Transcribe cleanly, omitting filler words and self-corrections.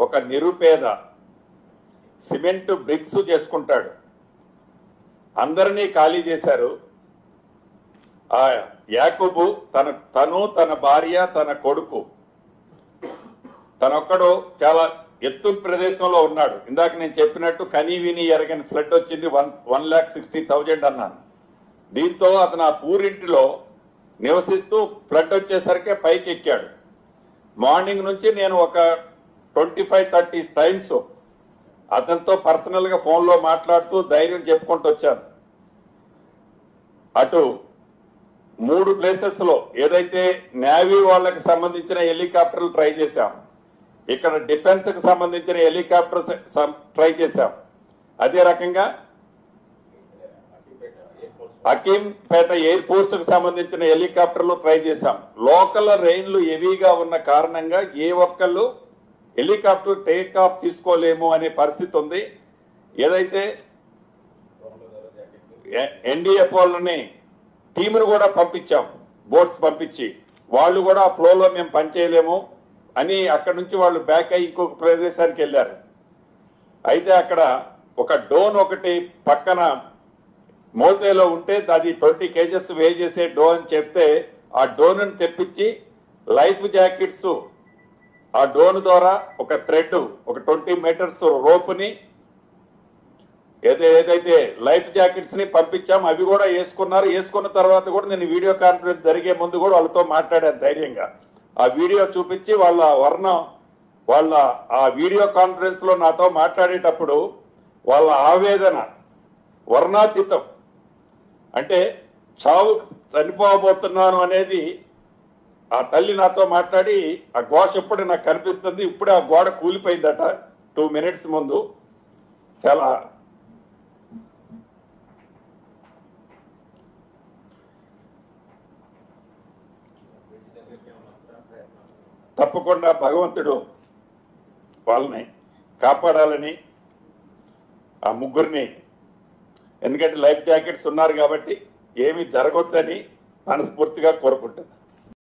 ఒక నిరుపేద cement bricks చేసుకుంటాడు. అందరినీ ఖాళీ చేశారు. ఆ యాకూబు తన భార్య, తన కొడుకు, తనొక్కడు చాలా ఎత్తు ప్రదేశంలో ఉన్నాడు. ఇందాక నేను చెప్పినట్టు కనీ విని ఎరగని ఫ్లడ్ వచ్చింది, 1,60,000 అన్నాను. దీంతో అతను ఆ పూరింటిలో నివసిస్తూ ఫ్లడ్ వచ్చేసరికి పైకి ఎక్కాడు. మార్నింగ్ నుంచి నేను ఒక 25-30 టైమ్స్ అతనితో పర్సనల్ గా ఫోన్లో మాట్లాడుతూ ధైర్యం చెప్పుకుంటూ వచ్చాను. అటు 3 ప్లేసెస్ లో ఏదైతే నేవీ వాళ్ళకి సంబంధించిన హెలికాప్టర్లు ట్రై చేశాం, ఇక్కడ డిఫెన్స్ కి సంబంధించిన హెలికాప్టర్స్ ట్రై చేశాం, అదే రకంగా హకీంపేట ఎయిర్ ఫోర్స్ కు సంబంధించిన హెలికాప్టర్లు ట్రై చేశాం. లోకల్ రైన్లు హెవీగా ఉన్న కారణంగా ఏ ఒక్కళ్ళు హెలికాప్టర్ టేక్ ఆఫ్ తీసుకోలేము అనే పరిస్థితి ఉంది. ఏదైతే ఎన్డీఎఫ్ వాళ్ళని టీమును కూడా పంపించాం, బోట్స్ పంపించి, వాళ్ళు కూడా ఆ ఫ్లోలో మేము పనిచేయలేము అని అక్కడ నుంచి వాళ్ళు బ్యాక్ అయ్యి ఇంకొక ప్రదేశానికి వెళ్ళారు. అయితే అక్కడ ఒక డోన్ ఒకటి పక్కన మోతేలో ఉంటే అది 20 kgs వే చేసే డోన్ అని చెప్తే ఆ డోన్ తెప్పించి లైఫ్ జాకెట్స్ ఆ డోన్ ద్వారా ఒక థ్రెడ్, ఒక 20 మీటర్స్ రోప్ని ఏదైతే లైఫ్ జాకెట్స్ ని పంపించాం, అవి కూడా వేసుకున్నారు. వేసుకున్న తర్వాత కూడా నేను వీడియో కాన్ఫరెన్స్ జరిగే ముందు కూడా వాళ్ళతో మాట్లాడాను ధైర్యంగా. ఆ వీడియో చూపించి వాళ్ళ ఆ వీడియో కాన్ఫరెన్స్ లో నాతో మాట్లాడేటప్పుడు వాళ్ళ ఆవేదన వర్ణాతీతం. అంటే చావు చనిపోబోతున్నాను అనేది ఆ తల్లి నాతో మాట్లాడి ఆ ఘోష ఇప్పుడు నాకు కనిపిస్తుంది. ఇప్పుడే ఆ గోడ కూలిపోయిందట 2 minutes ముందు. చాలా తప్పకుండా భగవంతుడు వాళ్ళని కాపాడాలని ఆ ముగ్గురిని, ఎందుకంటే లైఫ్ జాకెట్స్ ఉన్నారు కాబట్టి ఏమీ జరగొద్దని మనస్ఫూర్తిగా కోరుకుంటున్నాను.